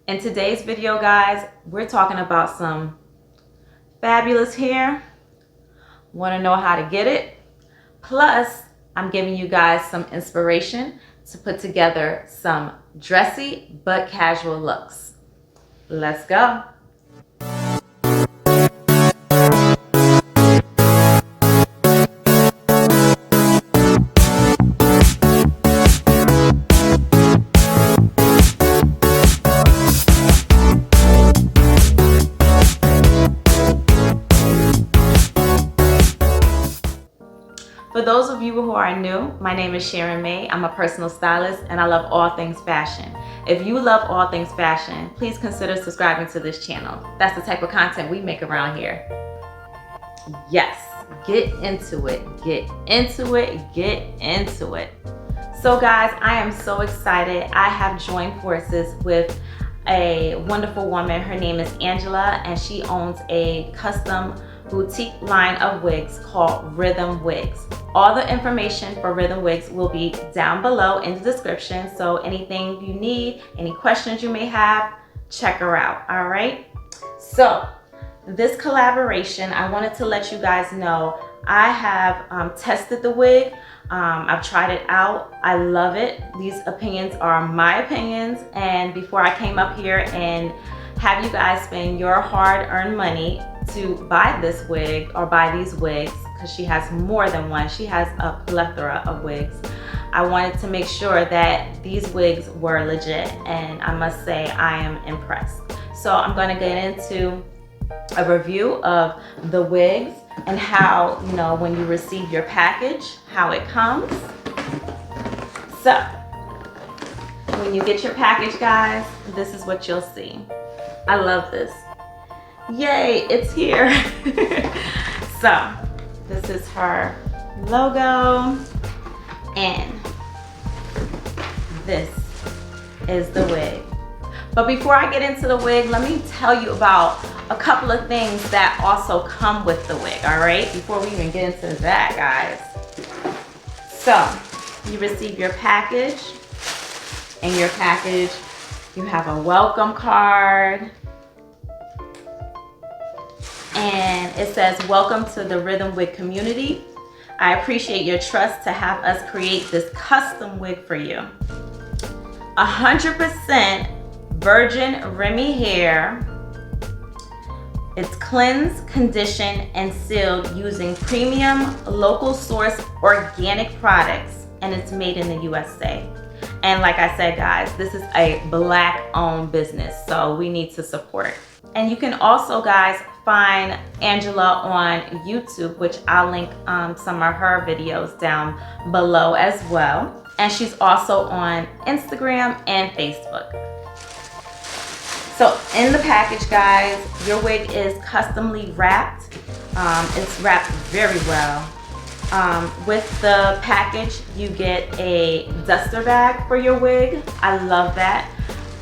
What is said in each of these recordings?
In today's video, guys, we're talking about some fabulous hair. Want to know how to get it? Plus, I'm giving you guys some inspiration to put together some dressy but casual looks. Let's go. For those of you who are new, my name is Sharon May. I'm a personal stylist and I love all things fashion. If you love all things fashion, please consider subscribing to this channel. That's the type of content we make around here. Yes, get into it, get into it, get into it. So guys, I am so excited. I have joined forces with a wonderful woman. Her name is Angela and she owns a custom boutique line of wigs called Rhythm Wigs. All the information for Rhythm Wigs will be down below in the description. So anything you need, any questions you may have, check her out, all right? So this collaboration, I wanted to let you guys know, I have tested the wig. I've tried it out. I love it. These opinions are my opinions. And before I came up here and have you guys spend your hard-earned money to buy this wig or buy these wigs, because she has more than one. She has a plethora of wigs. I wanted to make sure that these wigs were legit, and I must say I am impressed. So I'm going to get into a review of the wigs and how, you know, when you receive your package, how it comes. So when you get your package, guys, this is what you'll see. I love this. Yay, it's here. So this is her logo and this is the wig. But before I get into the wig, let me tell you about a couple of things that also come with the wig, all right? Before we even get into that, guys. So you receive your package. In your package, you have a welcome card. And it says, welcome to the Rhythm Wig community. I appreciate your trust to have us create this custom wig for you. 100% virgin Remy hair. It's cleansed, conditioned, and sealed using premium, local source organic products, and it's made in the USA. And like I said, guys, this is a Black-owned business, so we need to support. And you can also, guys, find Angela on YouTube, which I'll link some of her videos down below as well. And she's also on Instagram and Facebook. So in the package, guys, your wig is customly wrapped. It's wrapped very well. With the package, you get a duster bag for your wig. I love that.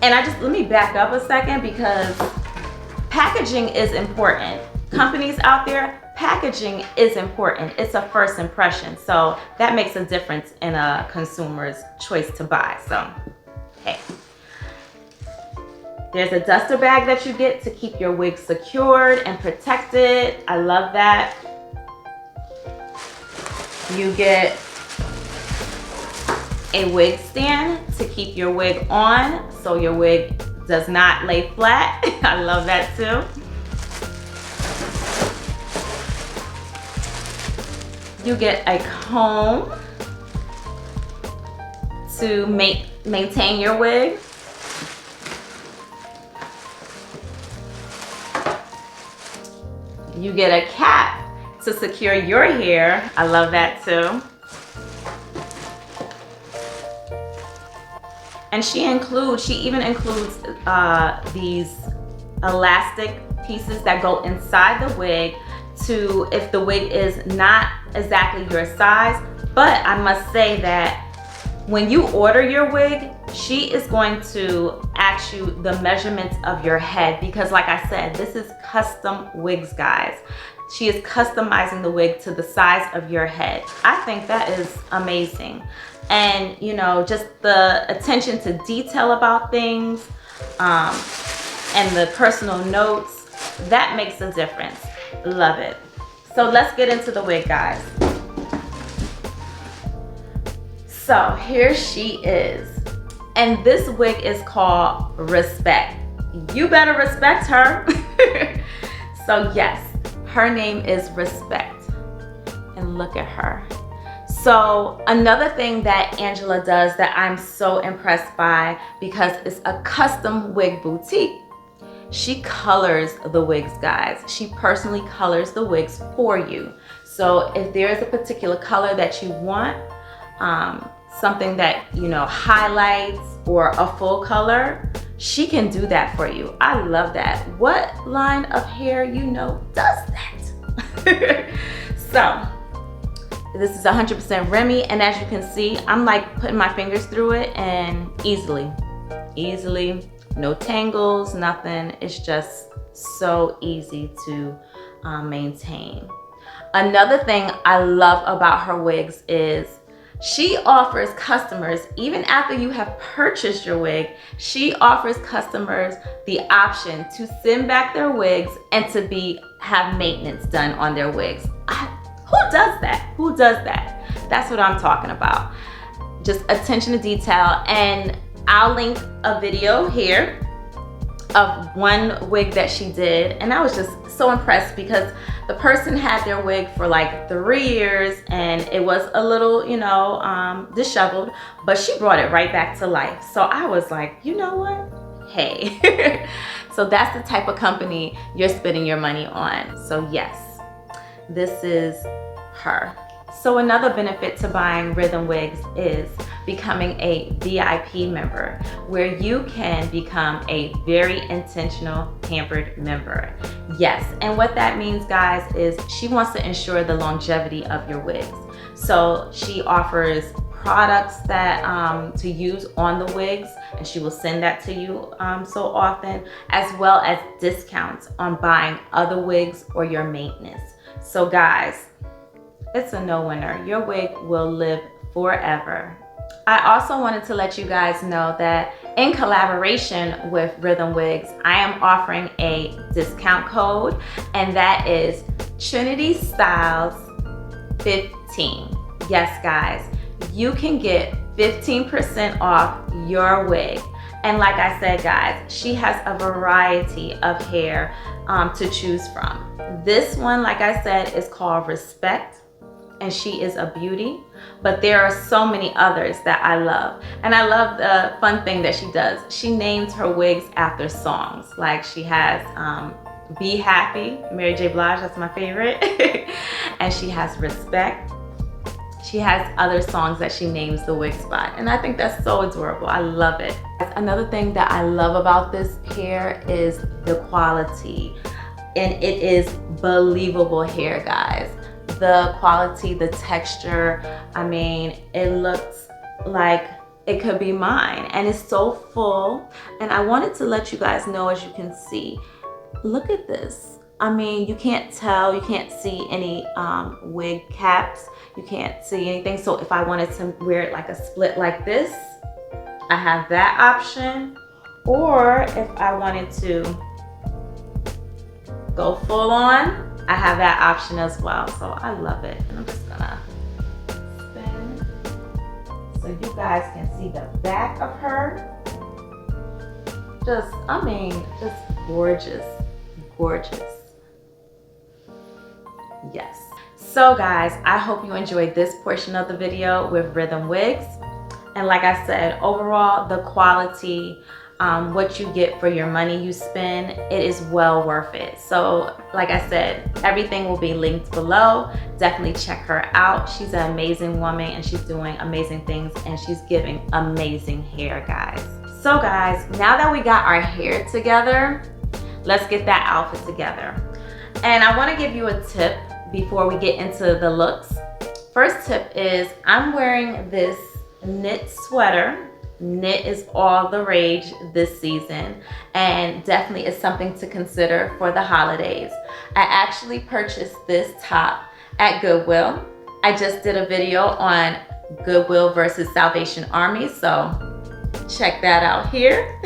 And let me back up a second, because packaging is important. Companies out there, packaging is important. It's a first impression. So that makes a difference in a consumer's choice to buy. So, hey. There's a duster bag that you get to keep your wig secured and protected. I love that. You get a wig stand to keep your wig on so your wig does not lay flat. I love that too. You get a comb to maintain your wig. You get a cap to secure your hair. I love that too. And she even includes these elastic pieces that go inside the wig to, if the wig is not exactly your size. But I must say that when you order your wig, she is going to ask you the measurements of your head, because like I said, this is custom wigs, guys. She is customizing the wig to the size of your head. I think that is amazing. And you know, just the attention to detail about things. and the personal notes, that makes a difference. Love it. So let's get into the wig, guys. So here she is. And this wig is called Respect. You better respect her. So yes, her name is Respect. And look at her. So another thing that Angela does that I'm so impressed by, because it's a custom wig boutique, she colors the wigs, guys. She personally colors the wigs for you. So if there is a particular color that you want, something that, you know, highlights or a full color, she can do that for you. I love that. What line of hair, you know, does that? So this is 100% Remy, and as you can see, I'm like putting my fingers through it and easily, no tangles, nothing. It's just so easy to maintain. Another thing I love about her wigs is she offers customers, even after you have purchased your wig, she offers customers the option to send back their wigs and to have maintenance done on their wigs. Who does that? Who does that? That's what I'm talking about. Just attention to detail. And I'll link a video here of one wig that she did, and I was just so impressed because the person had their wig for like 3 years and it was a little, you know, disheveled, but she brought it right back to life. So I was like, you know what? Hey. So that's the type of company you're spending your money on. So yes, this is her. So another benefit to buying Rhythm Wigs is becoming a VIP member, where you can become a very intentional pampered member. Yes, and what that means, guys, is she wants to ensure the longevity of your wigs. So she offers products that to use on the wigs, and she will send that to you so often, as well as discounts on buying other wigs or your maintenance. So guys, it's a no-winner. Your wig will live forever. I also wanted to let you guys know that in collaboration with Rhythm Wigs, I am offering a discount code, and that is Trinity Styles 15. Yes, guys, you can get 15% off your wig. And like I said, guys, she has a variety of hair to choose from. This one, like I said, is called Respect, and she is a beauty, but there are so many others that I love. And I love the fun thing that she does. She names her wigs after songs. Like she has Be Happy, Mary J. Blige, that's my favorite. And she has Respect. She has other songs that she names the wigs by, and I think that's so adorable. I love it. Another thing that I love about this pair is the quality, and it is believable hair, guys. The quality, the texture, I mean, it looks like it could be mine, and it's so full. And I wanted to let you guys know, as you can see, look at this. I mean, you can't tell, you can't see any wig caps, you can't see anything. So if I wanted to wear it like a split like this, I have that option. Or if I wanted to go full on, I have that option as well. So I love it. And I'm just gonna spin so you guys can see the back of her. Just, I mean, just gorgeous, gorgeous. Yes. So guys, I hope you enjoyed this portion of the video with Rhythm Wigs. And like I said, overall, the quality, what you get for your money you spend, it is well worth it. So like I said, everything will be linked below. Definitely check her out. She's an amazing woman, and she's doing amazing things, and she's giving amazing hair, guys. So guys, now that we got our hair together, let's get that outfit together. And I want to give you a tip before we get into the looks. First tip is I'm wearing this knit sweater. Knit is all the rage this season, and definitely is something to consider for the holidays. I actually purchased this top at Goodwill. I just did a video on Goodwill versus Salvation Army, so check that out here.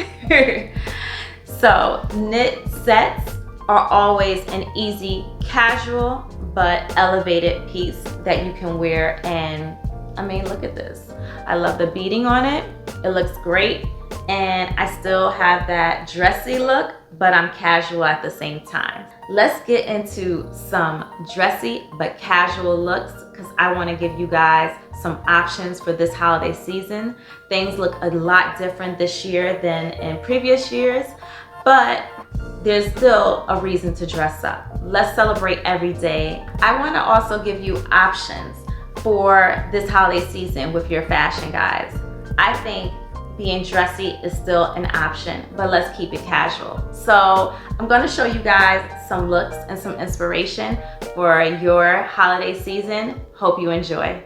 So knit sets are always an easy, casual, but elevated piece that you can wear. And I mean, look at this. I love the beading on it. It looks great. And I still have that dressy look, but I'm casual at the same time. Let's get into some dressy but casual looks, because I want to give you guys some options for this holiday season. Things look a lot different this year than in previous years, but there's still a reason to dress up. Let's celebrate every day. I want to also give you options for this holiday season with your fashion, guys. I think being dressy is still an option, but let's keep it casual. So I'm going to show you guys some looks and some inspiration for your holiday season. Hope you enjoy.